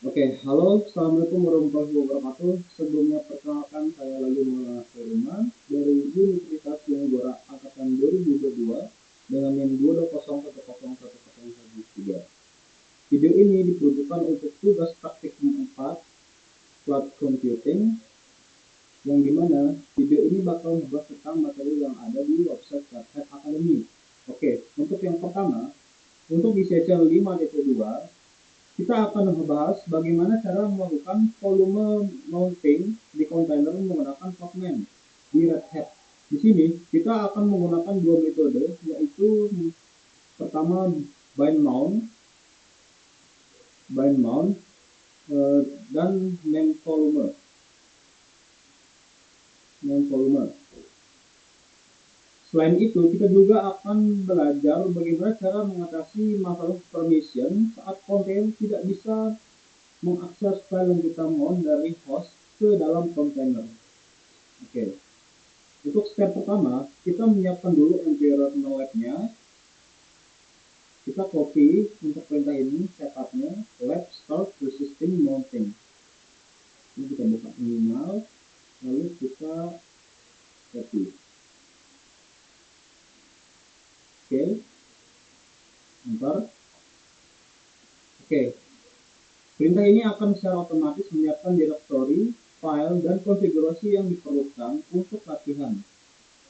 Oke, halo, assalamualaikum warahmatullahi wabarakatuh. Sebelumnya perkenalkan saya lagi Maulana Firman dari Universitas Unggora angkatan 2022 dengan NIM 220101113. Video ini diperuntukkan untuk tugas praktik 4 cloud computing yang dimana video ini bakal membahas tentang materi yang ada di website Red Academy. Oke, untuk yang pertama, untuk di session 5.2 kita akan membahas bagaimana cara melakukan volume mounting di kontainer menggunakan Postman di Red Hat. Di sini kita akan menggunakan dua metode, yaitu pertama bind mount dan main volume. Selain itu, kita juga akan belajar bagaimana cara mengatasi masalah permission saat kontainer tidak bisa mengakses file yang kita mount dari host ke dalam kontainer. Oke. Untuk step pertama, kita menyiapkan dulu environment lab-nya. Kita copy untuk perintah ini setupnya lab start to system mounting. Ini kita buka minimal, lalu kita copy. Oke. Enter. Oke. Perintah ini akan secara otomatis menyiapkan direktori, file, dan konfigurasi yang diperlukan untuk latihan.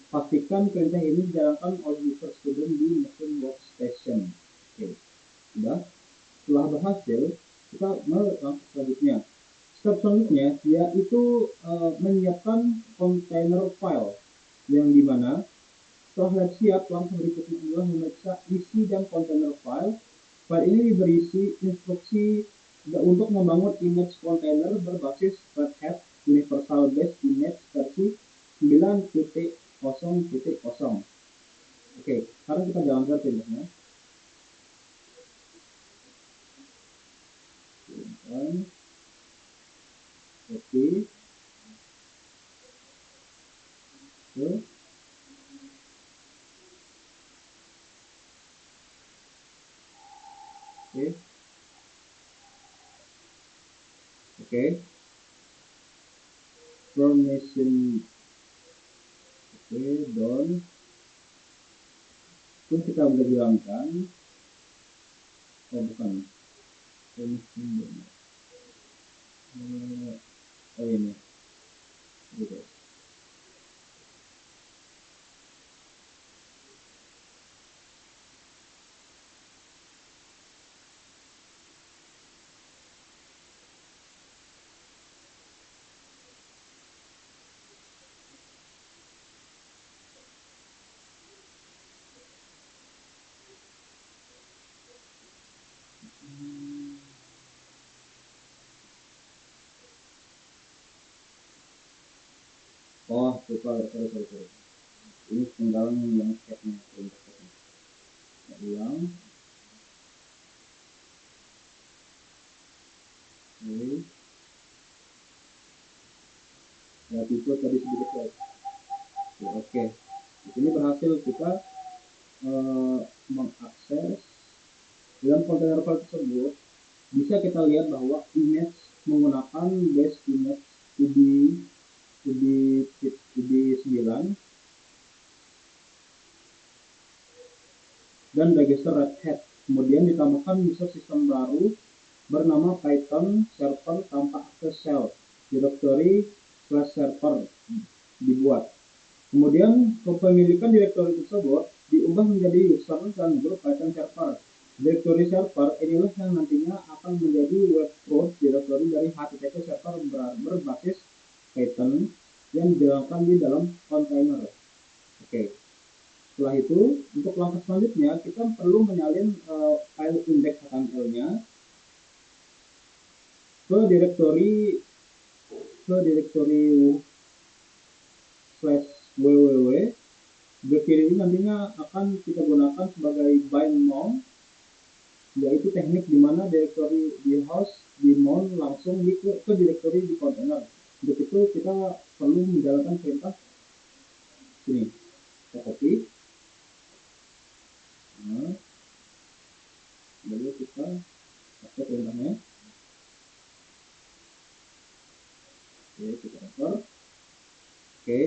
Pastikan perintah ini dijalankan oleh user student di mesin workstation. Oke, sudah. Setelah berhasil, kita langkah selanjutnya. Step selanjutnya yaitu menyiapkan kontainer file yang dimana setelah siap, langkah berikutnya adalah memeriksa isi dan kontainer file. File ini berisi instruksi untuk membangun image kontainer berbasis Red Hat Universal Base Image versi 9.0.0. Oke, sekarang kita jalankan perintahnya. Oke. Oke. Permission. Oke, done. Terus kita udah bilangkan. Oh, bukan. Permission done. Oh, ini. Gitu. Oh, sorry. Ini penggalan yang chatnya. Ulang. Oke. Ya, itu tadi sedikit ya. Oke. Di sini berhasil kita mengakses dalam kontainer file tersebut. Bisa kita lihat bahwa image menggunakan base image UD9 dan register Red Hat. Kemudian ditambahkan user sistem baru bernama Python server tanpa akses shell. Directory /server dibuat. Kemudian kepemilikan direktori tersebut diubah menjadi user dan grup Python server. Direktori server inilah yang nantinya akan menjadi web root direktori dari HTTP server berbasis Python yang dijalankan di dalam kontainer. Oke. Setelah itu, untuk langkah selanjutnya kita perlu menyalin file index HTML-nya ke direktori /www. Direktori ini nantinya akan kita gunakan sebagai bind mount, yaitu teknik di mana direktori di host di mount langsung ke direktori di kontainer. Untuk itu kita perlu menjalankan perintah ini. Kita copy. Nah, lalu kita pakai perintahnya. Oke, kita enter. Oke,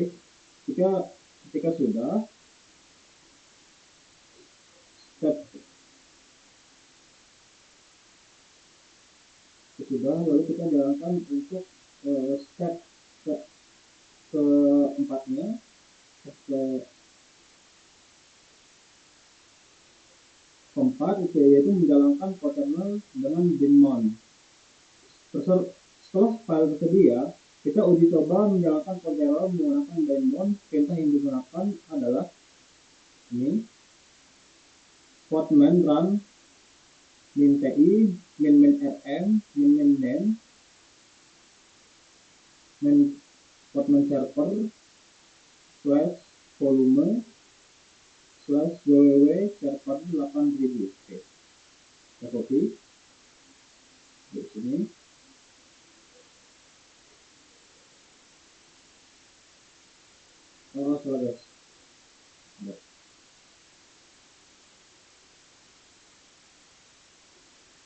ketika sudah, lalu kita jalankan untuk step keempatnya, keempat itu yaitu menjalankan kernel dengan daemon. Setelah file tersedia, kita uji coba menjalankan kernel menggunakan daemon. Perintah yang digunakan adalah ini, podman run min ti min rm min nen min podman server / volume / www server 8000. Oke, kita copy di sini. Oh, salah guys.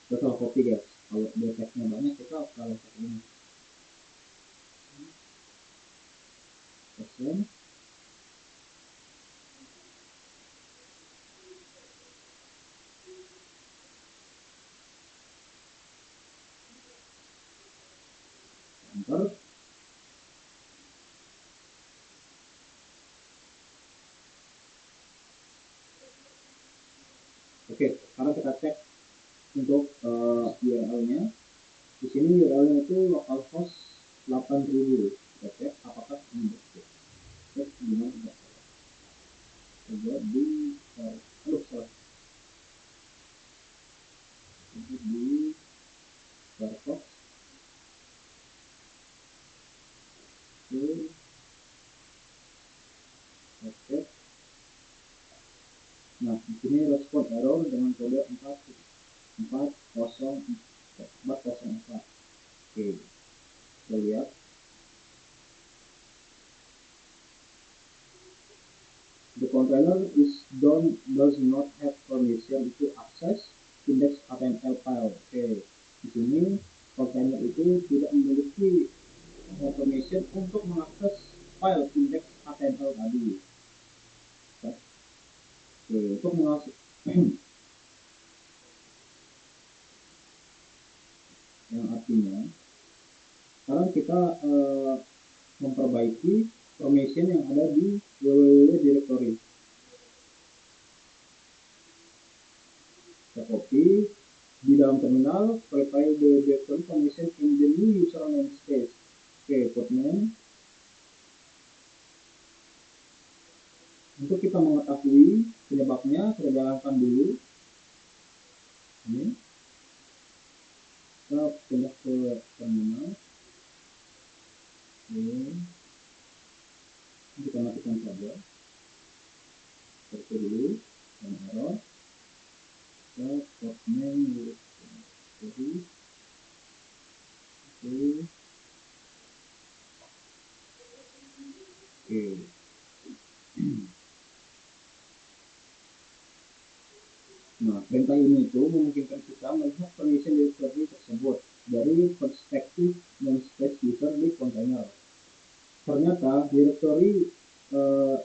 Kita salah copy guys. Kalau defeknya banyak kita kalau seperti ini. Persen. Enter. Oke, sekarang kita cek untuk URL-nya. Di sini URL-nya itu localhost 8000. Kita cek apakah ini betul. Cek di mana tidak salah. Coba di salah. Coba di Firefox. Oke. Nah, di sini respon error dengan kode 404. Oke, kita lihat. The container does not have permission to access index.html file. Oke, di sini container itu tidak memiliki permission untuk mengakses file index.html tadi. Oke, untuk mengakses yang artinya sekarang kita memperbaiki permission yang ada di www directory. Kita copy di dalam terminal, verify the directory permission in the new user namespace. Oke, podman. Untuk kita mengetahui penyebabnya, kita jalankan dulu. Ini. Kita pindah ke terminal. Oke. Kita matikan saja. Seperti dulu, dan error. Kita podman dulu. Jadi, oke. Nah, perintah ini itu memungkinkan kita melihat permission directory tersebut dari perspektif namespace user di kontainer. Ternyata directory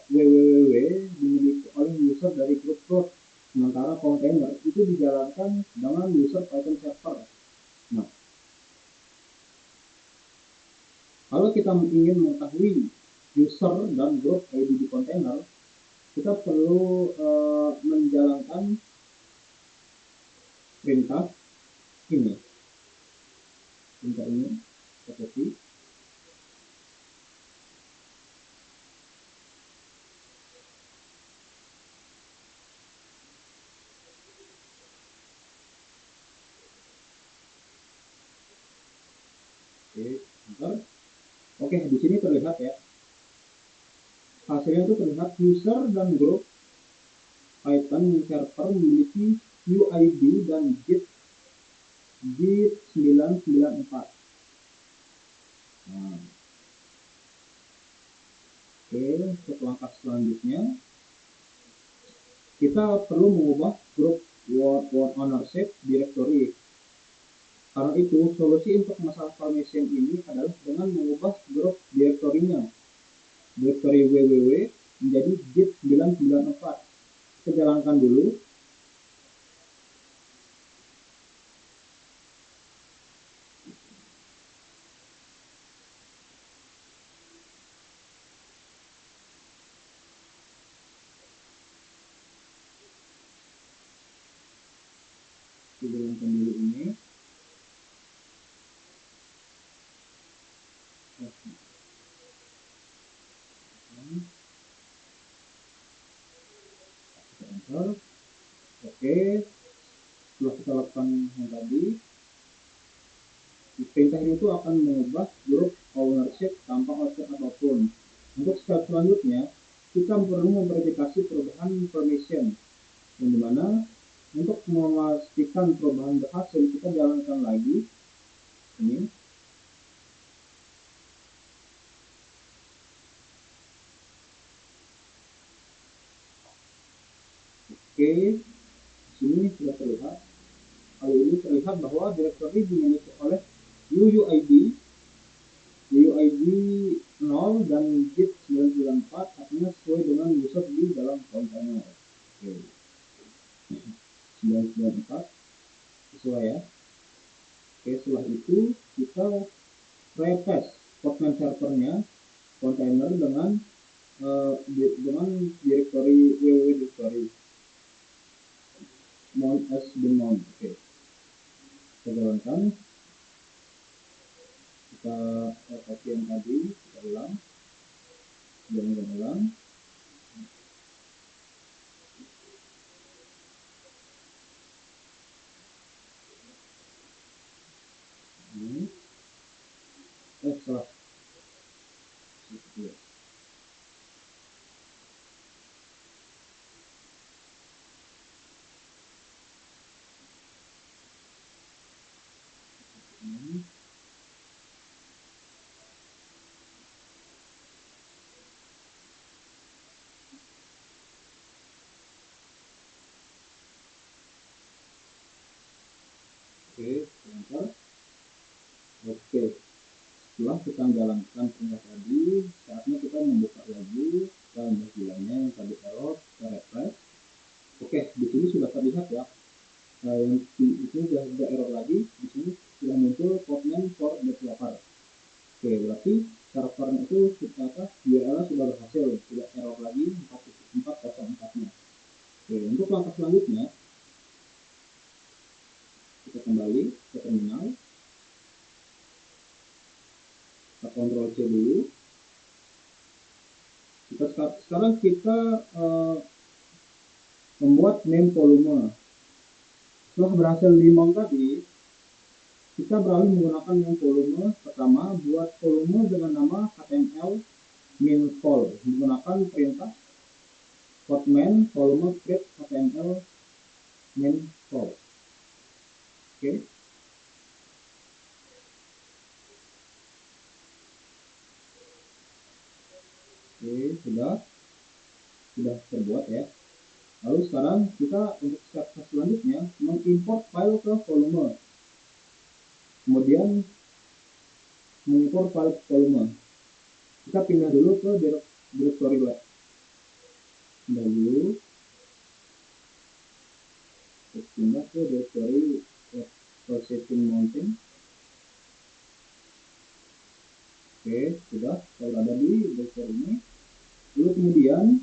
www dimiliki oleh user dari grup root, sementara kontainer itu dijalankan dengan user Python server. Nah, kalau kita ingin mengetahui user dan grup ID di kontainer, kita perlu menjalankan perintah ini. Perintah ini kita copy. Oke, di sini terlihat ya. Hasilnya itu terlihat user dan grup Python server memiliki UID dan git 994. Nah, oke, untuk langkah selanjutnya kita perlu mengubah grup word ownership directory Karena itu, solusi untuk masalah permission ini adalah dengan mengubah grup direktorinya, direktori www menjadi git 994. Kita jalankan dulu. Kita jalankan dulu ini. Enter. Oke, setelah kita lakukan yang tadi, perintah itu akan mengubah grup ownership tanpa output apapun. Untuk step selanjutnya, kita perlu memverifikasi perubahan permission, yang dimana untuk memastikan perubahan berhasil, kita jalankan lagi ini. Oke, di sini sudah terlihat. Kali ini terlihat bahwa direktori dimiliki oleh UUID 0 dan git 994, artinya sesuai dengan user di dalam kontainer. Oke. 994 sesuai ya. Oke, setelah itu kita replace Postman servernya kontainer dengan direktori www directory mount as daemon. Oke, kita jalankan. Kita copy yang tadi, kita ulang, jangan ulang. Ini salah. Oke, enter. Oke, setelah kita jalankan perintah tadi, saatnya kita membuka lagi panggilannya yang tadi error, kita refresh. Oke, di sini sudah terlihat ya. Yang di sini sudah error lagi, di sini sudah muncul postman for developer. Oke, berarti servernya itu URL sudah berhasil, tidak error lagi 404-nya. Oke, untuk langkah selanjutnya kita kembali ke terminal, kita Ctrl C dulu. Sekarang kita membuat name volume. Setelah berhasil di mount tadi, kita beralih menggunakan name volume. Pertama, buat volume dengan nama HTML min vol menggunakan perintah postman volume create HTML min vol. Oke. Oke, sudah terbuat ya. Lalu sekarang kita untuk step selanjutnya mengimport file ke volume. Kemudian mengimport file ke volume. Kita pindah dulu ke directory web. Pindah dulu. Pindah ke directory web processing mountain. Oke, sudah ada di directory ini. Lalu kemudian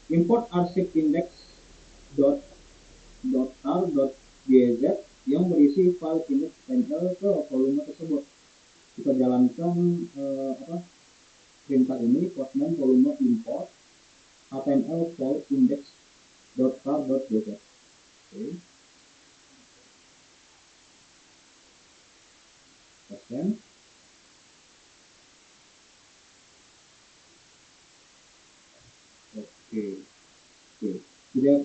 import arsip index.tar.gz yang berisi file index HTML ke volume tersebut. Kita jalankan perintah ini, postman volume import HTML file index.tar.gz. Oke. Postman. Oke.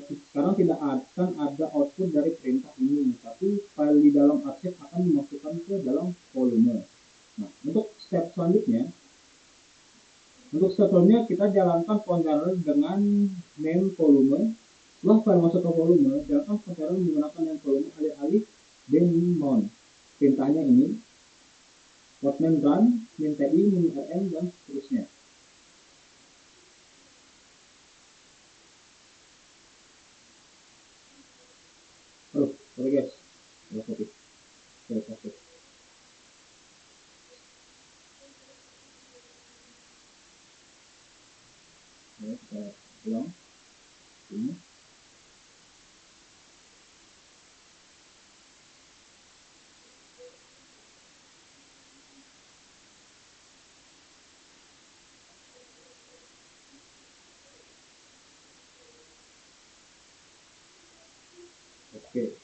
Sekarang tidak akan ada output dari perintah ini, tapi file di dalam arsip akan dimasukkan ke dalam volume. Nah, untuk step selanjutnya kita jalankan container dengan name volume. Setelah file masuk ke volume, jalankan container menggunakan name volume alih-alih daemon. Perintahnya ini portman run min ti min rm dan seterusnya. Sorry guys, salah ketik. Ya, kita ulang ini. Oke,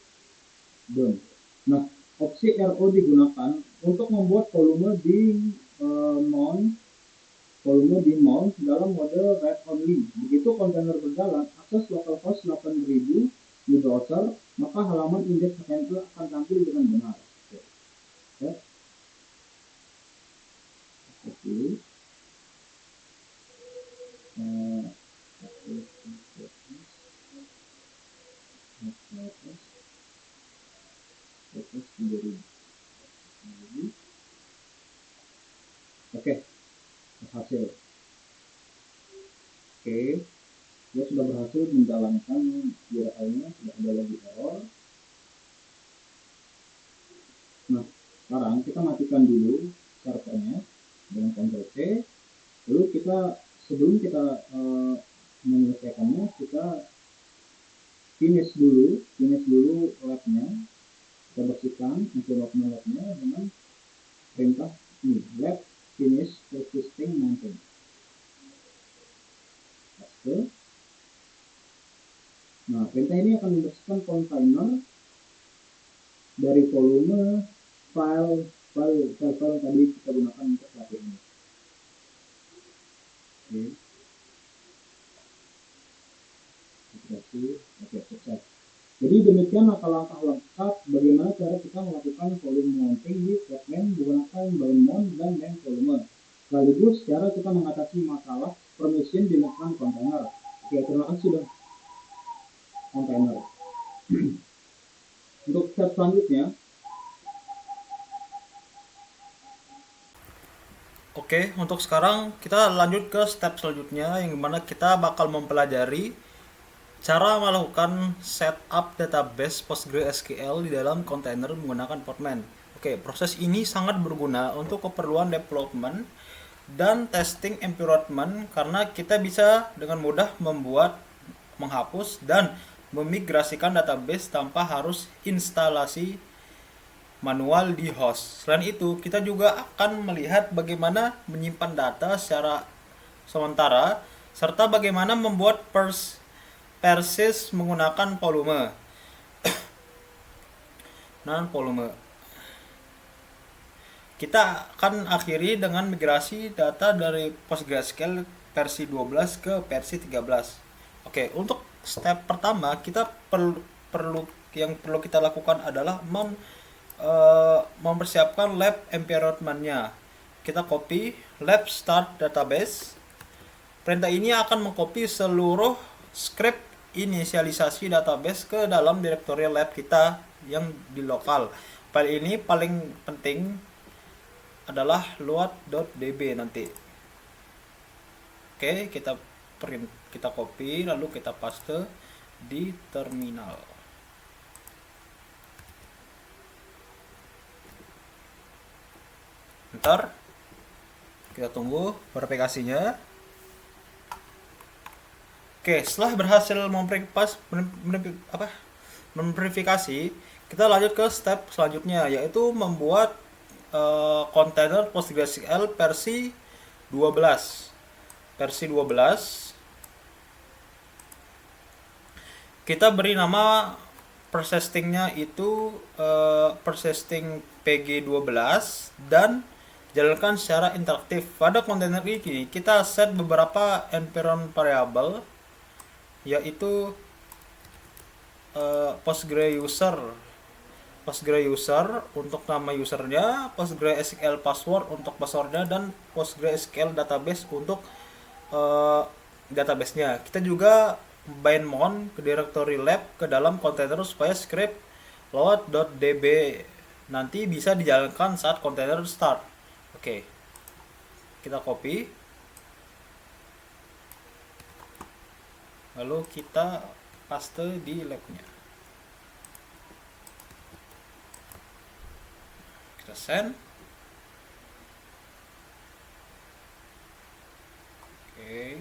done. Nah, opsi RO digunakan untuk membuat volume di mount dalam mode read only. Begitu kontainer berjalan, akses localhost 8000 di browser, maka halaman index handle akan tampil dengan benar. Oke. Oke. Oke, berhasil. Oke, dia sudah berhasil menjalankan URL-nya, tidak ada lagi error. Nah, sekarang kita matikan dulu servernya dengan Ctrl C. Lalu sebelum kita menyelesaikannya, kita finish dulu labnya. Kita bersihkan labnya dengan perintah ini, lab finish existing mountain. Nah, perintah ini akan membersihkan kontainer dari volume file yang tadi kita gunakan untuk lab ini. Oke, sukses. Jadi demikian langkah-langkah lengkap bagaimana cara kita melakukan volume mounting di fragment menggunakan daemon dan main volume. Sekaligus cara kita mengatasi masalah permission di lingkungan kontainer. Oke, terima kasih sudah kontainer. Untuk step selanjutnya. Oke, untuk sekarang kita lanjut ke step selanjutnya yang dimana kita bakal mempelajari cara melakukan setup database PostgreSQL di dalam kontainer menggunakan Portman. Oke, proses ini sangat berguna untuk keperluan development dan testing environment karena kita bisa dengan mudah membuat, menghapus, dan memigrasikan database tanpa harus instalasi manual di host. Selain itu, kita juga akan melihat bagaimana menyimpan data secara sementara serta bagaimana membuat persist menggunakan volume. Volume. Kita akan akhiri dengan migrasi data dari PostgreSQL versi 12 ke versi 13. Oke, untuk step pertama kita perlu kita lakukan adalah mempersiapkan lab environment-nya. Kita copy lab start database. Perintah ini akan mengcopy seluruh script inisialisasi database ke dalam direktori lab kita yang di lokal. File ini paling penting adalah load.db nanti. Oke, kita copy lalu kita paste di terminal. Ntar kita tunggu verifikasinya. Oke, setelah berhasil memverifikasi, kita lanjut ke step selanjutnya, yaitu membuat kontainer PostgreSQL versi 12. Kita beri nama persistingnya itu persisting pg12 dan jalankan secara interaktif. Pada kontainer ini kita set beberapa environment variable, yaitu Postgre user untuk nama usernya, PostgreSQL password untuk passwordnya, dan PostgreSQL database untuk databasenya. Kita juga bind mount ke directory lab ke dalam kontainer supaya script load.db nanti bisa dijalankan saat kontainer start. Oke, kita copy, lalu kita paste di labnya, kita send. Oke,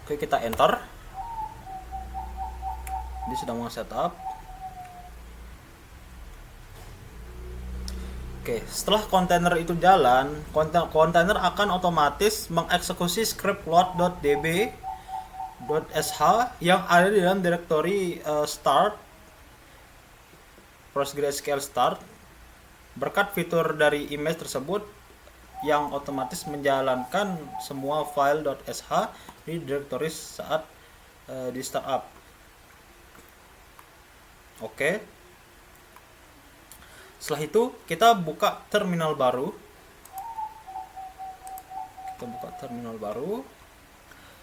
oke, kita enter. Ini sedang mau setup. Oke, setelah kontainer itu jalan, kontainer akan otomatis mengeksekusi script load.db.sh yang ada di dalam direktori start PostgreSQL start. Berkat fitur dari image tersebut yang otomatis menjalankan semua file .sh di direktori saat di startup. Oke. Setelah itu kita buka terminal baru.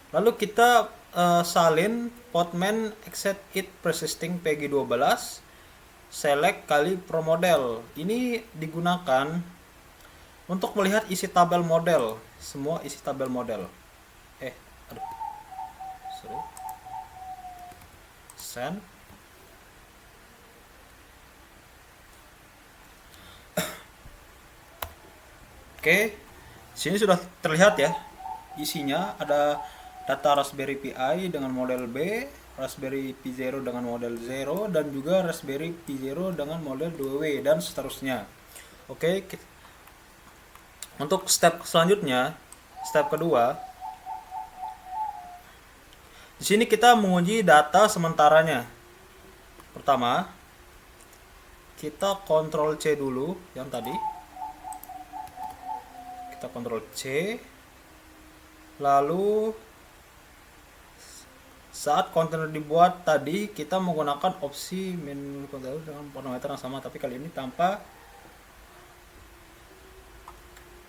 Lalu kita salin podman exit it persisting PG12 select kali pro model. Ini digunakan untuk melihat isi tabel model, semua isi tabel model. Send. Oke, sini sudah terlihat ya isinya. Ada data Raspberry Pi dengan model B, Raspberry Pi Zero dengan model 0, dan juga Raspberry Pi Zero dengan model 2W dan seterusnya. Oke, untuk step selanjutnya, step kedua, di sini kita menguji data sementaranya. Pertama, kita Ctrl C dulu yang tadi. Kita Ctrl C, lalu saat kontainer dibuat tadi kita menggunakan opsi main kontainer dengan parameter yang sama, tapi kali ini tanpa.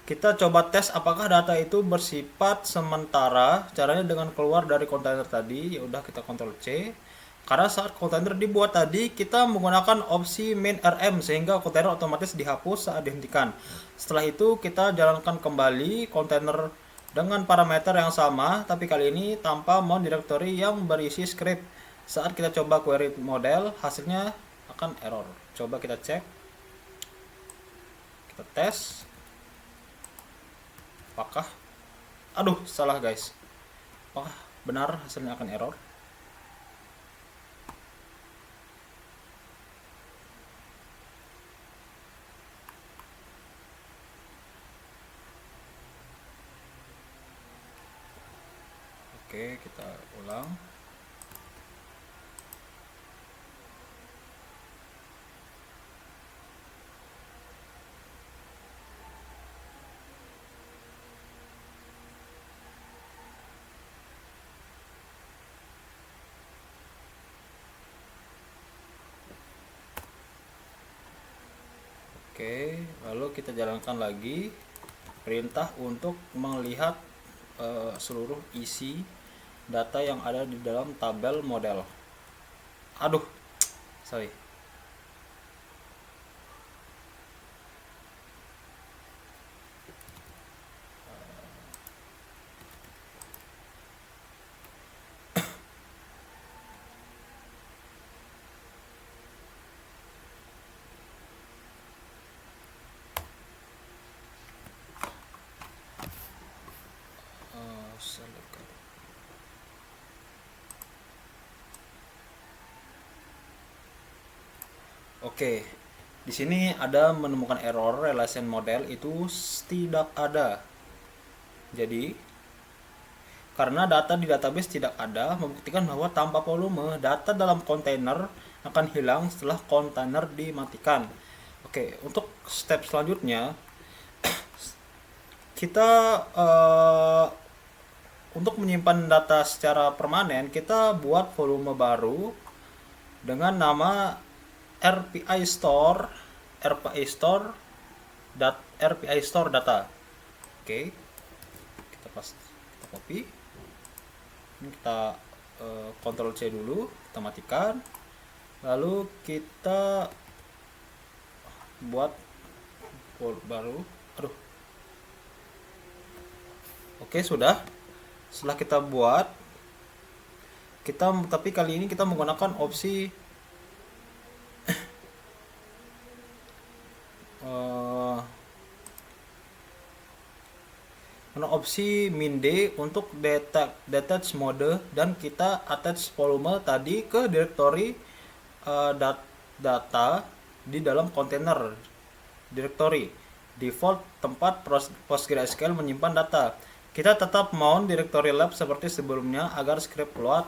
Kita coba tes apakah data itu bersifat sementara. Caranya dengan keluar dari kontainer tadi. Ya udah, kita Ctrl C. Karena saat kontainer dibuat tadi kita menggunakan opsi main rm sehingga kontainer otomatis dihapus saat dihentikan. Setelah itu kita jalankan kembali kontainer dengan parameter yang sama, tapi kali ini tanpa mount directory yang berisi script. Saat kita coba query model, hasilnya akan error. Coba kita cek, kita tes. Apakah salah guys, apakah benar hasilnya akan error? Oke, kita ulang. Oke, lalu kita jalankan lagi perintah untuk melihat seluruh isi data yang ada di dalam tabel model. Sorry. Oke, di sini ada menemukan error relation model itu tidak ada. Jadi, karena data di database tidak ada, membuktikan bahwa tanpa volume, data dalam kontainer akan hilang setelah kontainer dimatikan. Oke, untuk step selanjutnya, kita untuk menyimpan data secara permanen, kita buat volume baru dengan nama RPI store RPI store RPI store data. Oke, kita copy. Ini kita Ctrl C dulu, kita matikan. Lalu kita buat baru. Aduh. Oke, sudah. Setelah kita buat, tapi kali ini kita menggunakan opsi min D untuk detach mode, dan kita attach volume tadi ke directory data di dalam kontainer directory default tempat PostgreSQL menyimpan data. Kita tetap mount directory lab seperti sebelumnya agar script load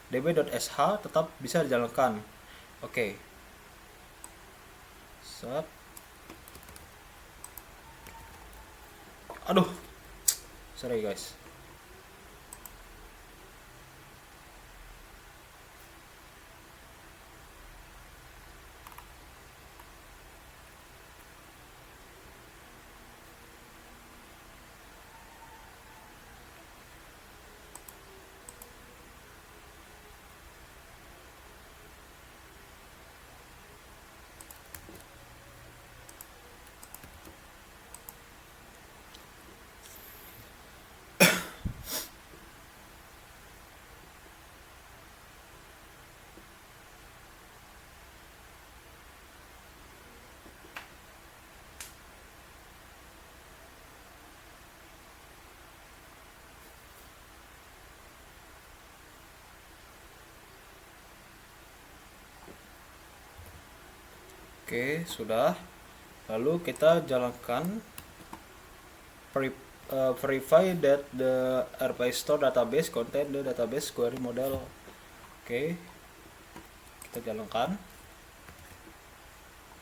db.sh tetap bisa dijalankan. Oke. Set. Aduh. Sorry guys. Oke, sudah. Lalu kita jalankan verify that the RPI store database contain the database query model. Oke, kita jalankan.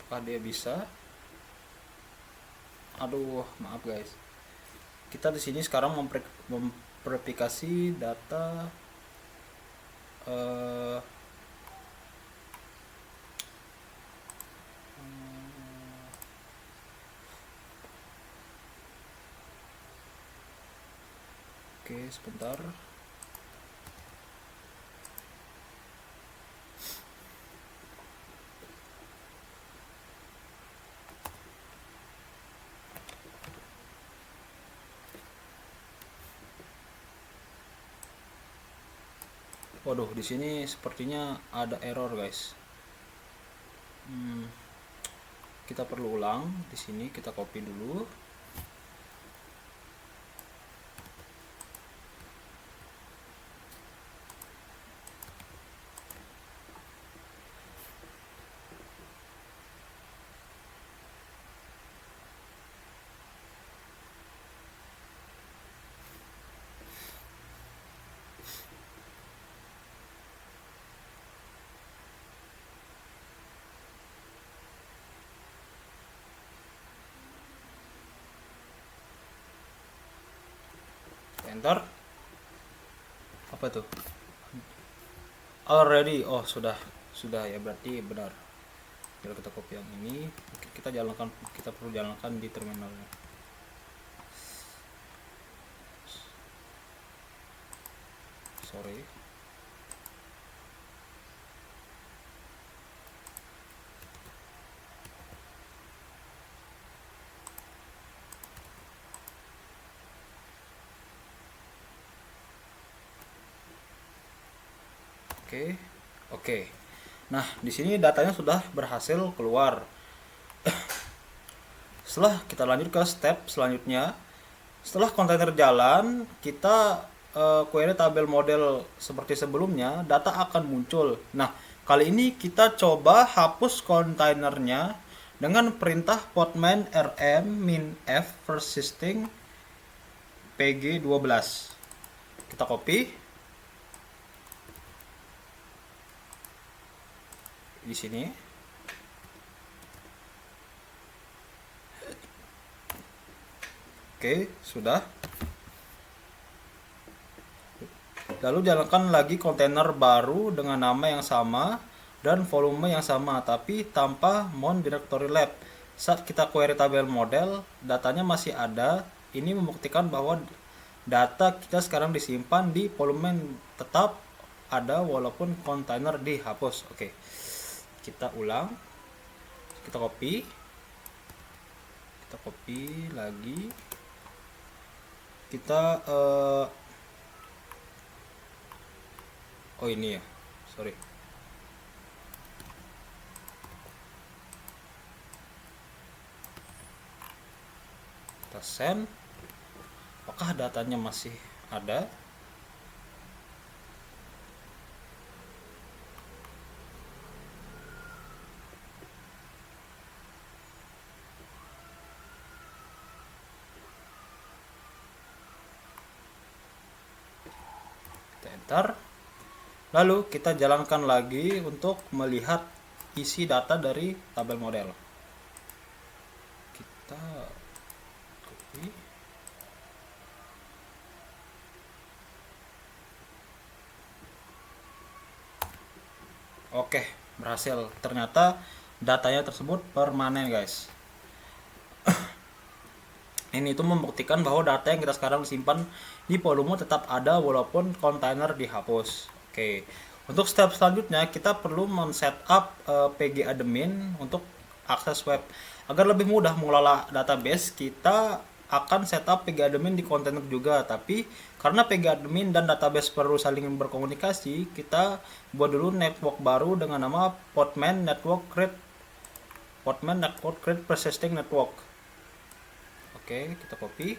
Apakah dia bisa? Aduh, maaf guys. Kita di sini sekarang memverifikasi data Oke, sebentar. Waduh, di sini sepertinya ada error, guys. Kita perlu ulang. Di sini kita copy dulu. Enter. Apa tuh? Already. Oh, sudah ya, berarti benar. Kalau kita copy yang ini, kita perlu jalankan di terminalnya. Sorry. Oke. Nah, di sini datanya sudah berhasil keluar. Setelah kita lanjut ke step selanjutnya, setelah kontainer jalan, kita query tabel model seperti sebelumnya, data akan muncul. Nah, kali ini kita coba hapus kontainernya dengan perintah podman rm -f persisting pg12. Kita copy di sini. Oke, sudah. Lalu jalankan lagi kontainer baru dengan nama yang sama dan volume yang sama tapi tanpa mount directory lab. Saat kita query tabel model, datanya masih ada. Ini membuktikan bahwa data kita sekarang disimpan di volume yang tetap ada walaupun kontainer dihapus. Oke, kita ulang, kita copy lagi, kita oh ini ya, sorry. Kita send. Apakah datanya masih ada? Kita enter. Lalu kita jalankan lagi untuk melihat isi data dari tabel model. Kita copy. Oke, berhasil. Ternyata datanya tersebut permanen, guys. Ini itu membuktikan bahwa data yang kita sekarang simpan di volume tetap ada walaupun kontainer dihapus. Oke. Untuk step selanjutnya kita perlu men-setup PG admin untuk akses web. Agar lebih mudah mengelola database, kita akan setup PG admin di kontainer juga. Tapi karena PG admin dan database perlu saling berkomunikasi, kita buat dulu network baru dengan nama Podman Network Create Persisting Network. Oke, kita copy,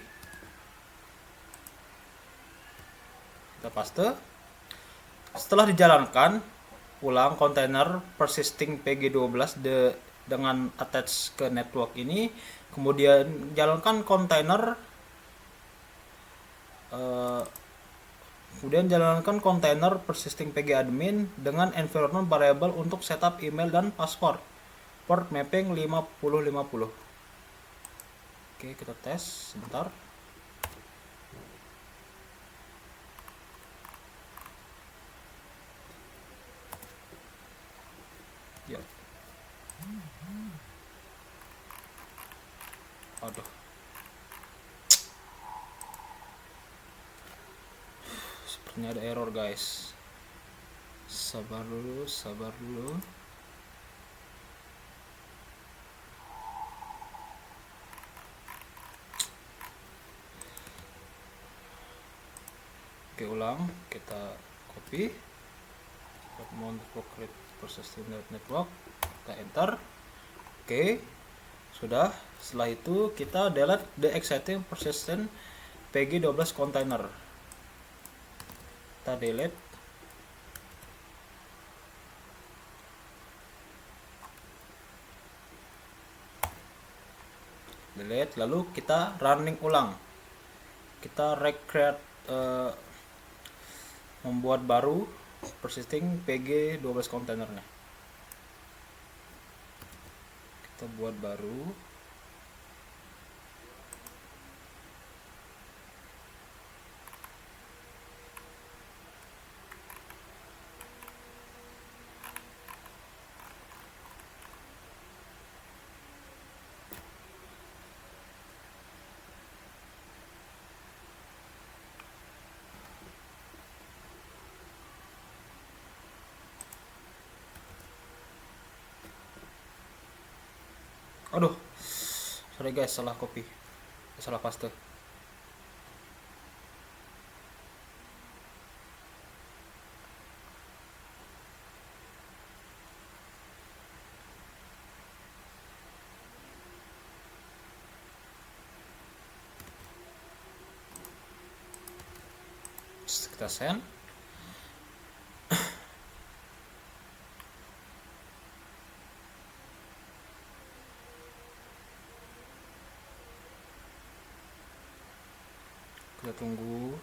kita paste. Setelah dijalankan, ulang kontainer persisting pg12 dengan attach ke network ini, kemudian jalankan kontainer persisting pg admin dengan environment variable untuk setup email dan password, port mapping 5050. Oke, kita tes sebentar. Ya. Aduh. Sepertinya ada error, guys. Sabar dulu. Oke, ulang, kita copy Create Persisting Network, kita enter. Oke, sudah. Setelah itu kita delete the existing persistent pg12 container. Kita delete. Lalu kita running ulang. Kita recreate, membuat baru persisting pg12 kontainernya. Kita buat baru. Aduh, sorry guys, salah copy, salah paste. Kita send. Kita tunggu.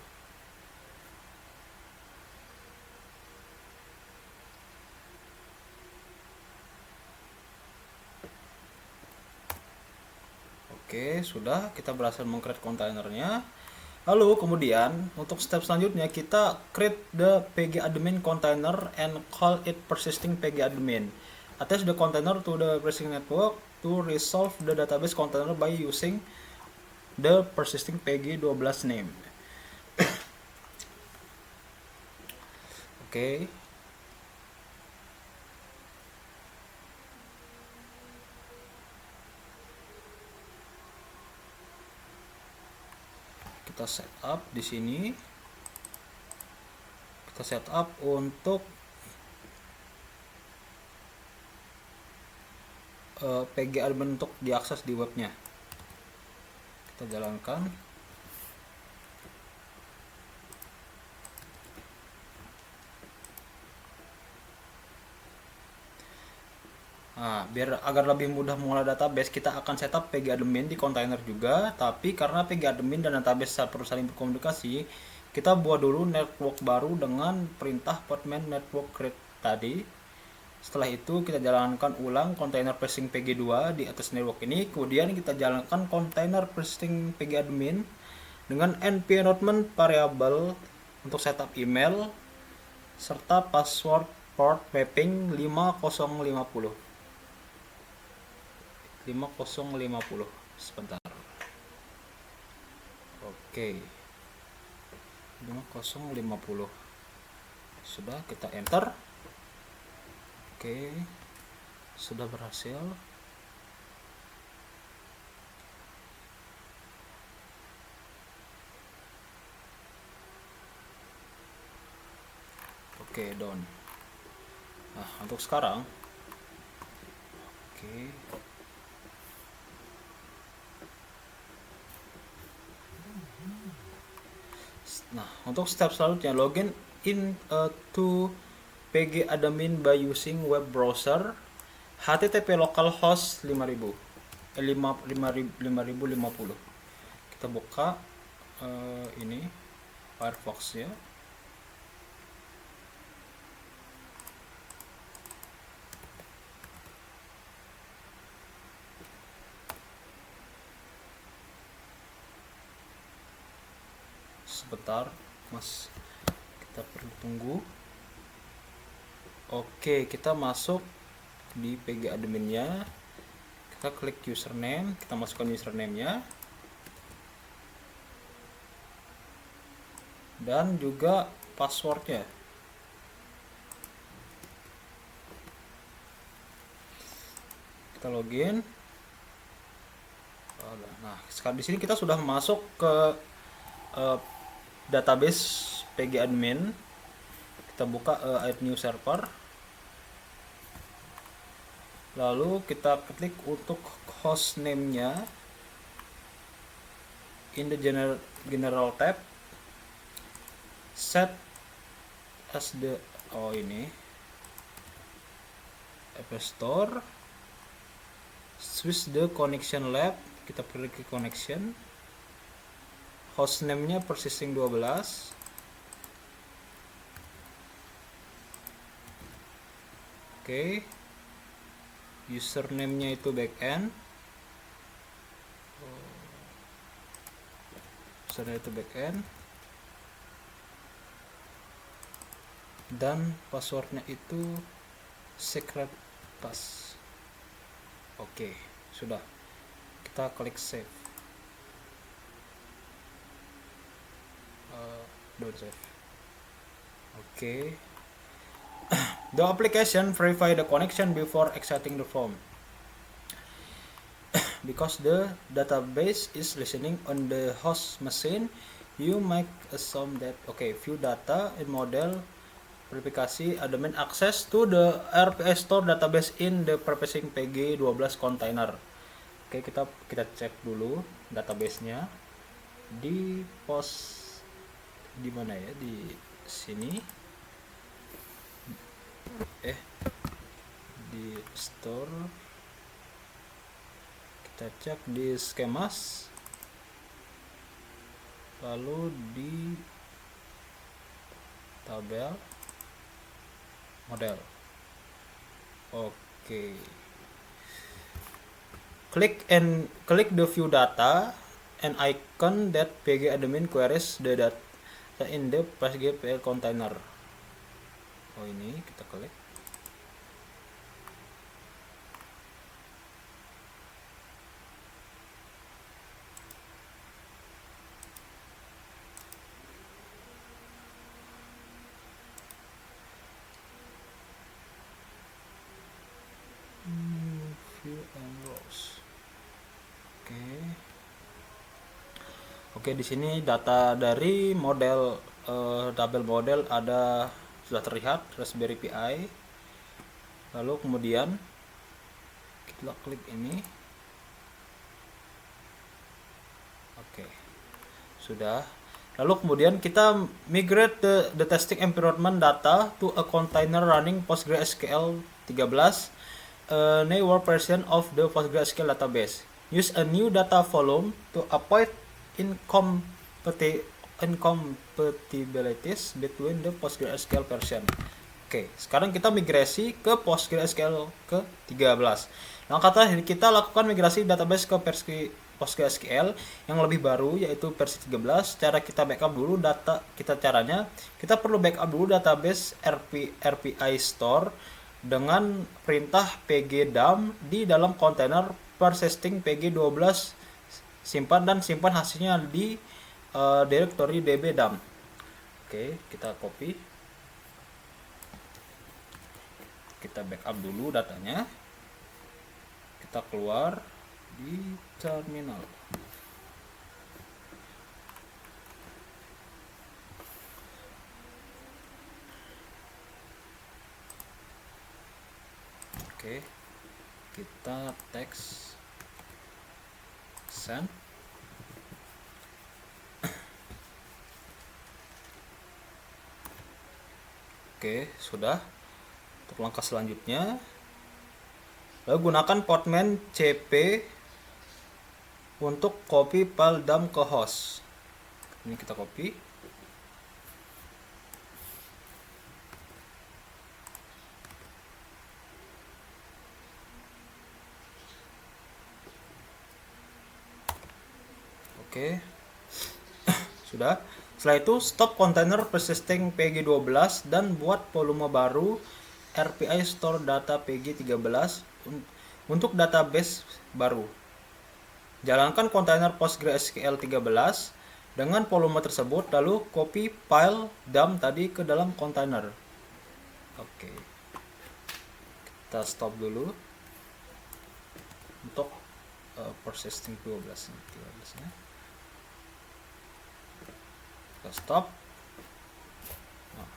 Oke, sudah, kita berhasil meng-create kontainernya. Lalu kemudian untuk step selanjutnya kita create the pgadmin container and call it persisting pgadmin. Attach the container to the persisting network to resolve the database container by using the persisting pg12 name. Oke. Kita setup di sini. Kita setup untuk pgadmin untuk diakses di webnya. Kita jalankan. Nah, biar agar lebih mudah mengolah database, kita akan setup pgadmin di container juga. Tapi karena pgadmin dan database perlu saling berkomunikasi, kita buat dulu network baru dengan perintah podman network create tadi. Setelah itu kita jalankan ulang container persisting pg2 di atas network ini. Kemudian kita jalankan container persisting pgadmin dengan np enrollment variable untuk setup email serta password port mapping 5050. Sebentar. Oke. 5050. Sudah, kita enter. Oke. Sudah berhasil. Oke, done. Nah, untuk sekarang oke. Nah, untuk step selanjutnya login in to pgadmin by using web browser http localhost 5000 5050. Kita buka ini Firefox ya. Sebentar mas, kita perlu tunggu. Oke, kita masuk di pgadminnya, kita klik username, kita masukkan username-nya dan juga passwordnya. Kita login. Nah, sekarang di sini kita sudah masuk ke database pgadmin. Kita buka add new server, lalu kita klik untuk host name-nya in the general tab, set as the ini App Store, switch the connection lab, kita pilih ke connection, hostname-nya persisting 12, oke. Username-nya itu backend, dan passwordnya itu secret pass. Oke, sudah. Kita klik save. Don't save. Okay. The application verify the connection before exiting the form. Because the database is listening on the host machine, you might assume that view data in model verifikasi admin access to the RPS store database in the persisting pg12 container. Oke, kita cek dulu database-nya di post di mana ya, di sini di store. Kita cek di schemas, lalu di tabel model. Oke, klik the view data an icon that pgadmin queries the data in the PostgreSQL container. Oh, ini kita klik. View and rows. Oke, di sini data dari model double model ada sudah terlihat Raspberry Pi. Lalu kemudian kita klik ini. Oke, sudah. Lalu kemudian kita migrate the testing environment data to a container running PostgreSQL 13, a newer version of the PostgreSQL database. Use a new data volume to avoid incompatibilities between the PostgreSQL version. Oke, sekarang kita migrasi ke PostgreSQL ke 13. Nah, kita lakukan migrasi database ke versi PostgreSQL yang lebih baru, yaitu versi 13. Cara kita backup dulu data kita, caranya kita perlu backup dulu database RPI store dengan perintah pgdump di dalam kontainer persisting pg12, simpan hasilnya di directory dbdump. Oke, kita copy, kita backup dulu datanya, kita keluar di terminal. Oke, kita text send. Oke, sudah. Untuk langkah selanjutnya, lalu gunakan Podman cp untuk copy file dump ke host. Ini kita copy. Oke. Sudah. Setelah itu stop container persisting pg12 dan buat volume baru RPI store data pg13 untuk database baru. Jalankan kontainer PostgreSQL 13 dengan volume tersebut, lalu copy file dump tadi ke dalam kontainer. Oke. Kita stop dulu untuk persisting 12 nya. Kita stop. Nah.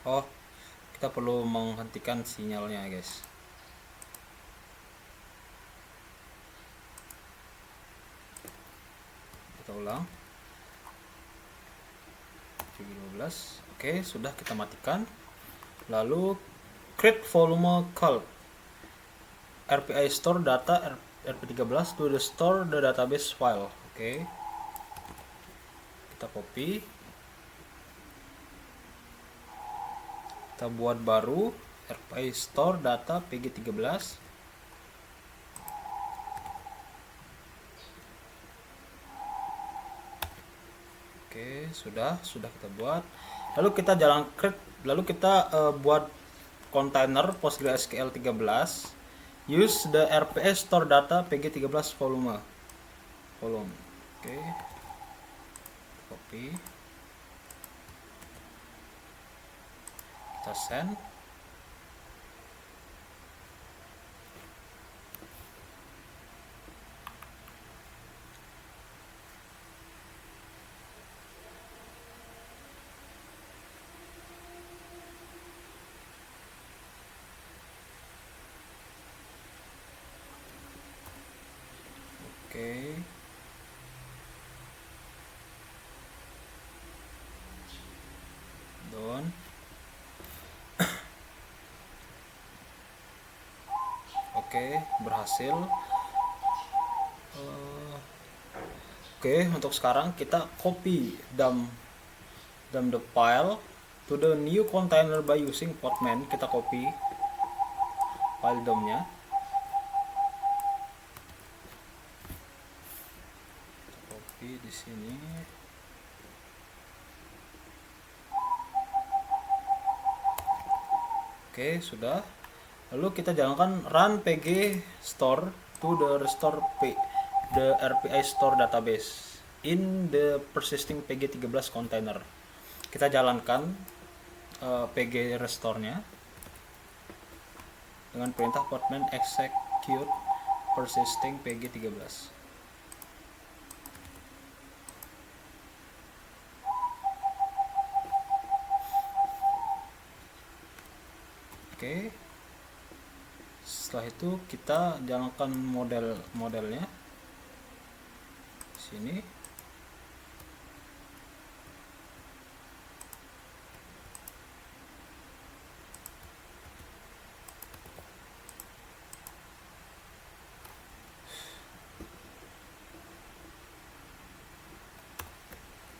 Oh, kita perlu menghentikan sinyalnya, guys. Kita ulang. 12. Oke, sudah, kita matikan. Lalu create volume call RPI store data rp13 to the store the database file. Oke, kita copy, kita buat baru RPI store data pg13. Oke, sudah kita buat. Lalu kita buat container PostgreSQL 13. Use the RPS store data pg13 volume. Oke. Copy. Kita send. Oke. Done. Oke, berhasil. Oke, untuk sekarang kita copy dump the file to the new container by using Podman. Kita copy file dumpnya. Kita copy di sini. Oke, sudah. Lalu kita jalankan run pg store to the RPI store database in the persisting pg13 container. Kita jalankan pg restore-nya dengan perintah podman execute persisting pg13. Oke. Setelah itu kita jalankan modelnya sini.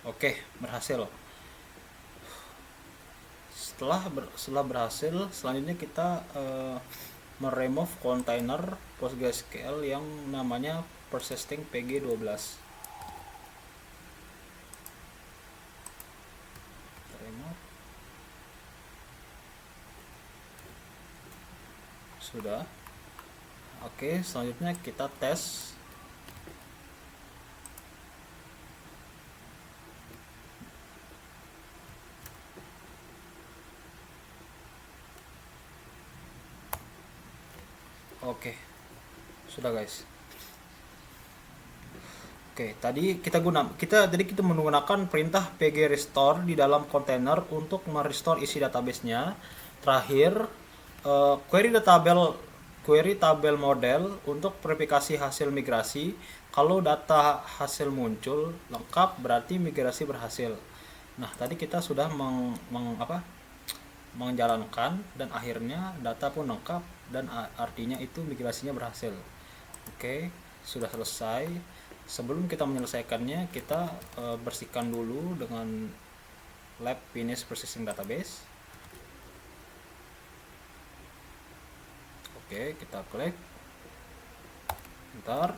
Oke, berhasil. Setelah berhasil, selanjutnya kita meremove container PostgreSQL yang namanya persisting pg12. Sudah. Oke, selanjutnya kita tes. Oke, sudah guys. Oke, tadi kita menggunakan perintah pg restore di dalam kontainer untuk merestore isi database-nya. Terakhir, query tabel model untuk verifikasi hasil migrasi. Kalau data hasil muncul lengkap, berarti migrasi berhasil. Nah, tadi kita sudah menjalankan dan akhirnya data pun lengkap dan artinya itu migrasinya berhasil. Oke, sudah selesai. Sebelum kita menyelesaikannya, kita bersihkan dulu dengan lab finish persisting database. Oke, kita klik. Bentar.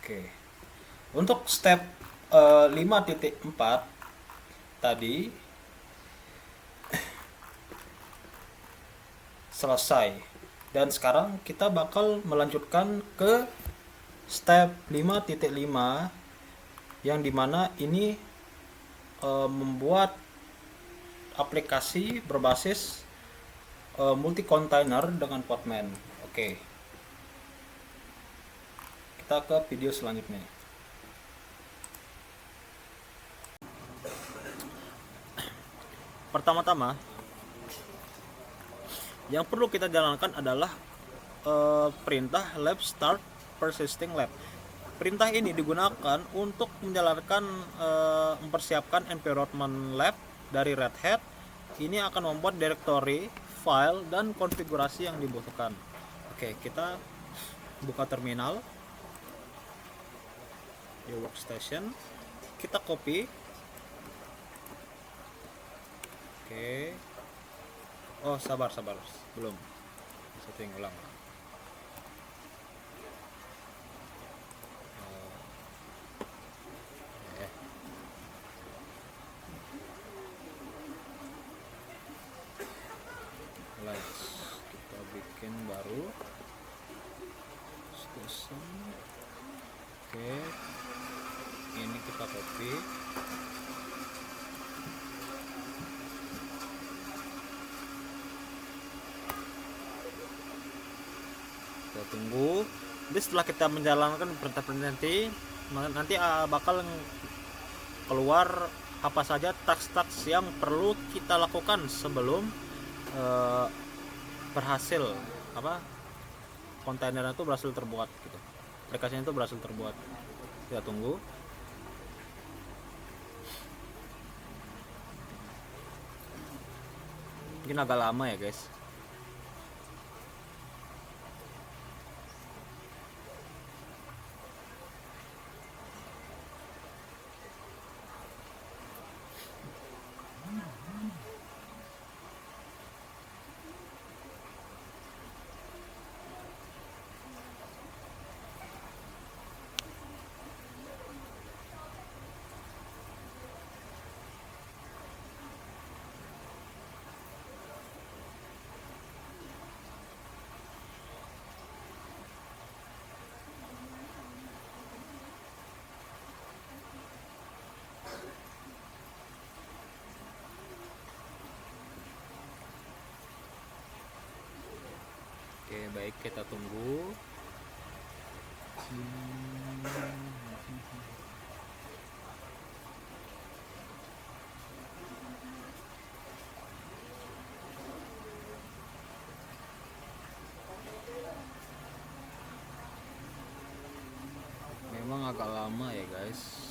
Oke. Untuk step 5.4 tadi selesai, dan sekarang kita bakal melanjutkan ke step 5.5 yang dimana ini membuat aplikasi berbasis multi container dengan Podman. Oke, kita ke video selanjutnya. Pertama-tama yang perlu kita jalankan adalah perintah lab start persisting lab. Perintah ini digunakan untuk menjalankan mempersiapkan environment lab dari Red Hat. Ini akan membuat directory, file, dan konfigurasi yang dibutuhkan. Oke, kita buka terminal di workstation. Kita copy. Oke. Oh, sabar. Belum. Setting ulang. Kita bikin baru station. Oke, ini kita copy. Kita tunggu. Jadi setelah kita menjalankan perintah-perintah nanti bakal keluar apa saja task-task yang perlu kita lakukan sebelum berhasil kontainer itu berhasil terbuat gitu. Aplikasinya itu berhasil terbuat. Kita tunggu. Mungkin agak lama ya guys. baik, kita tunggu. Memang agak lama ya guys.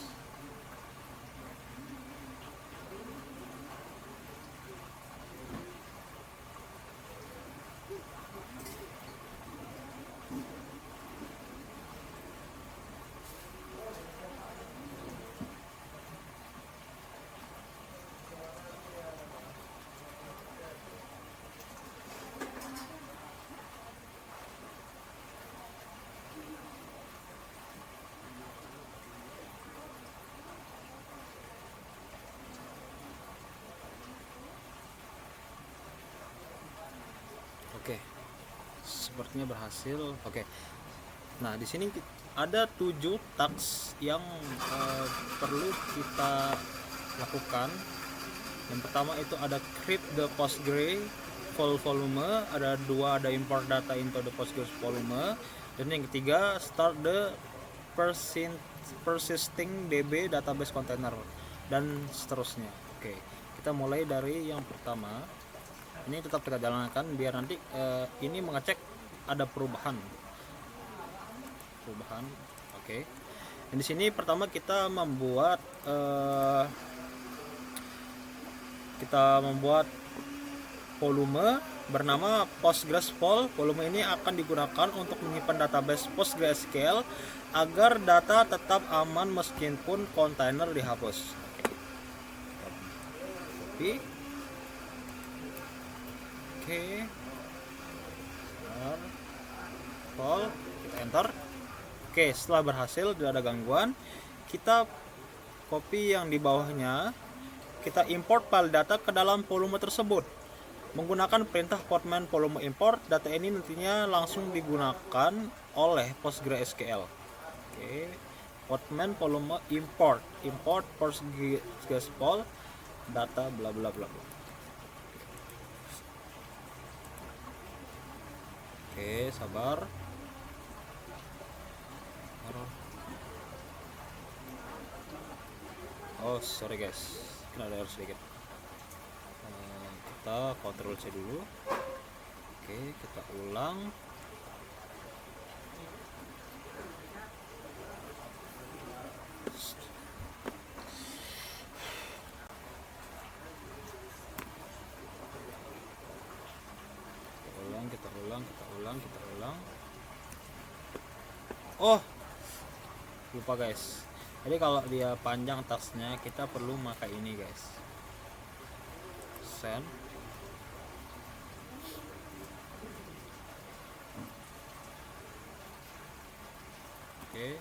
Oke, sepertinya berhasil. Oke, nah di sini ada 7 task yang perlu kita lakukan. Yang pertama itu ada create the Postgre volume, ada 2, ada import data into the Postgre volume, dan yang ketiga start the persisting DB database container, dan seterusnya. Oke, kita mulai dari yang pertama. Ini tetap kita jalankan biar nanti ini mengecek ada perubahan. Oke. Dan di sini pertama kita membuat volume bernama PostgreSQL. Volume ini akan digunakan untuk menyimpan database PostgreSQL agar data tetap aman meskipun kontainer dihapus. Oke. Kita enter. Oke, setelah berhasil, tidak ada gangguan, kita copy yang di bawahnya, kita import file data ke dalam volume tersebut menggunakan perintah Podman volume import. Data ini nantinya langsung digunakan oleh PostgreSQL. Oke, Podman volume import PostgreSQL data bla bla bla. Oke, sabar. Oh, sorry guys, kena ada error sedikit. Kita Ctrl C dulu. Oke, kita ulang. Kita ulang. Oh, lupa guys. Jadi kalau dia panjang tasnya, kita perlu pakai ini guys. Send. Oke.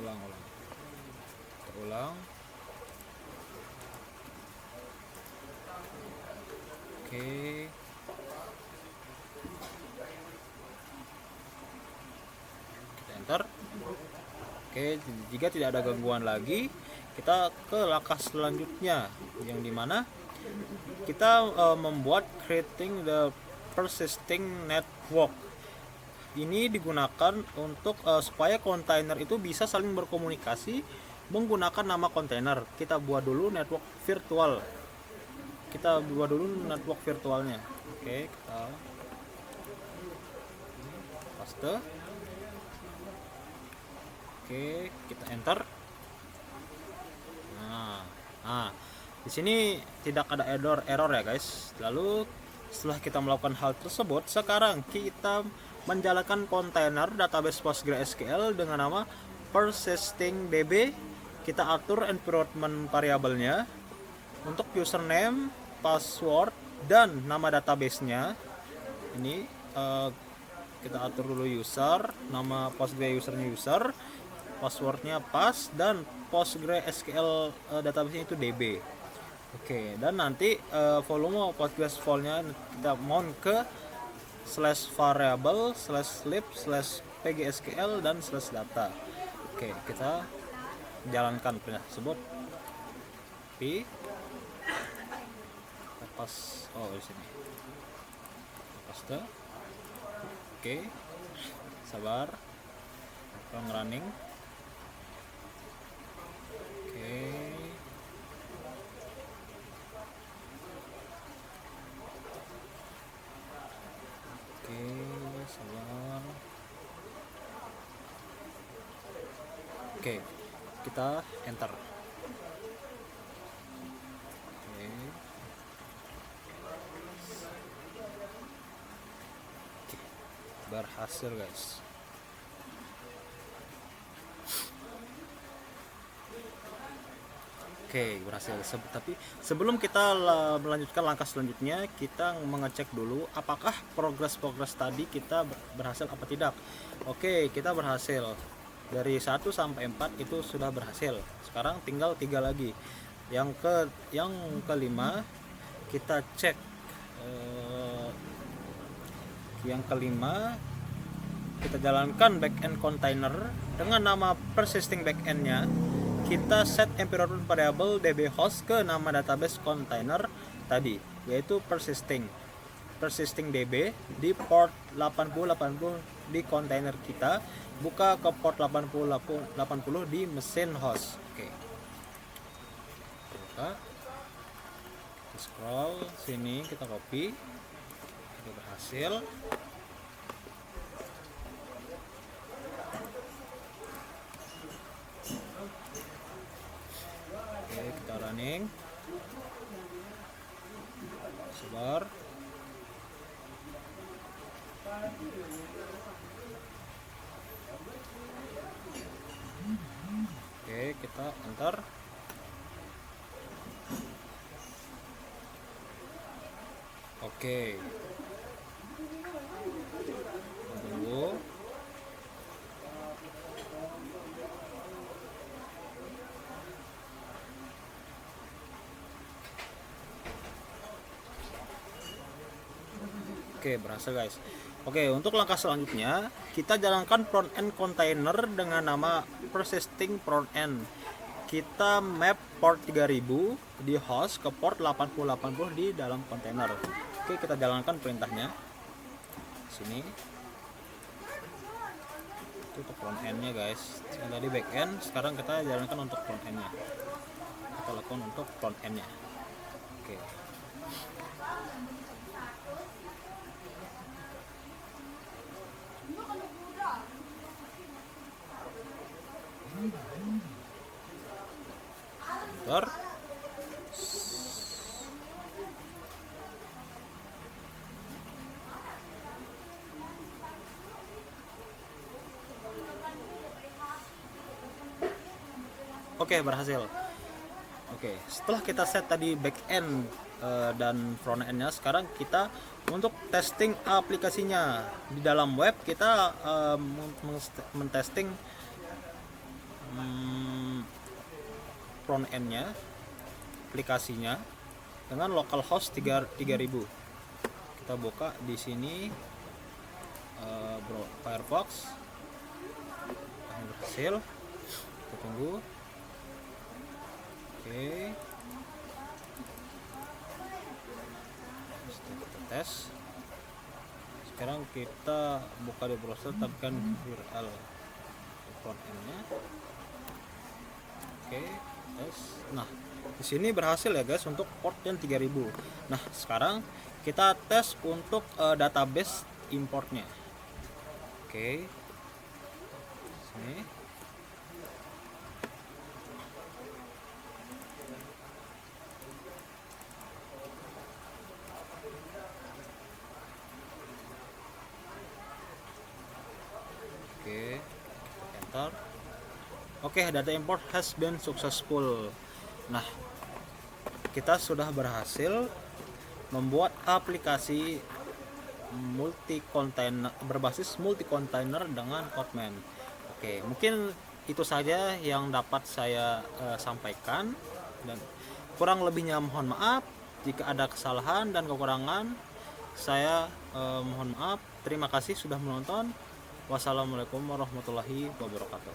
Ulang. Kita ulang. Oke. Kita enter. Oke, jika tidak ada gangguan lagi, kita ke langkah selanjutnya, yang dimana kita membuat creating the persisting network. Ini digunakan untuk supaya kontainer itu bisa saling berkomunikasi menggunakan nama kontainer. Kita buat dulu network virtual. Virtualnya. Oke, kita paste. Oke, kita enter. Nah, di sini tidak ada error ya guys. Lalu setelah kita melakukan hal tersebut, sekarang kita menjalankan kontainer database PostgreSQL dengan nama persisting DB. Kita atur environment variabelnya untuk username, password, dan nama databasenya. Ini kita atur dulu user, nama Postgre usernya user, passwordnya pas, dan PostgreSQL database itu DB. Oke, dan nanti volume PostgreSQL-nya kita mount ke /variable /lib /pgsql dan /data. Oke, kita jalankan perintah tersebut. Pas di sini. Paste. Oke, sabar, running. Oke, oke, sabar. Oke, kita enter. Oke, berhasil guys. Oke, berhasil. Tapi sebelum kita melanjutkan langkah selanjutnya, kita mengecek dulu apakah progres tadi kita berhasil apa tidak. Oke, kita berhasil. Dari 1 sampai 4 itu sudah berhasil. Sekarang tinggal 3 lagi. Yang kelima kita cek. Yang kelima kita jalankan backend container dengan nama persisting backendnya. Kita set environment variable db host ke nama database container tadi, yaitu persisting db di port 8080 di container kita, buka ke port 80 di mesin host. Oke, buka, kita scroll sini, kita copy, itu berhasil. Kita running, sabar. Oke, kita enter. Oke, tunggu. Oke, berhasil guys. Oke, untuk langkah selanjutnya kita jalankan front end container dengan nama persisting front end. Kita map port 3000 di host ke port 8080 di dalam container. Oke, kita jalankan perintahnya. Sini. Itu untuk front end-nya guys. Tadi back end, sekarang kita jalankan untuk front end-nya. Kita lakukan untuk front end-nya. Oke. Bentar. Oke, berhasil. Oke, setelah kita set tadi back end dan front end-nya, sekarang kita untuk testing aplikasinya di dalam web. Kita mentesting front end-nya, aplikasinya dengan localhost 3000. Kita buka di sini Firefox. Berhasil. Kita tunggu. Oke. Kita tes. Sekarang kita buka di browser, tekan URL front end-nya. Oke, tes. Nah, di sini berhasil ya guys untuk port yang 3000. Nah, sekarang kita tes untuk database importnya. Oke. Sini. Oke, enter. Oke, data import has been successful. Nah, kita sudah berhasil membuat aplikasi multi container berbasis multi container dengan Kotlin. Oke, mungkin itu saja yang dapat saya sampaikan, dan kurang lebihnya mohon maaf jika ada kesalahan dan kekurangan. Saya mohon maaf. Terima kasih sudah menonton. Wassalamualaikum warahmatullahi wabarakatuh.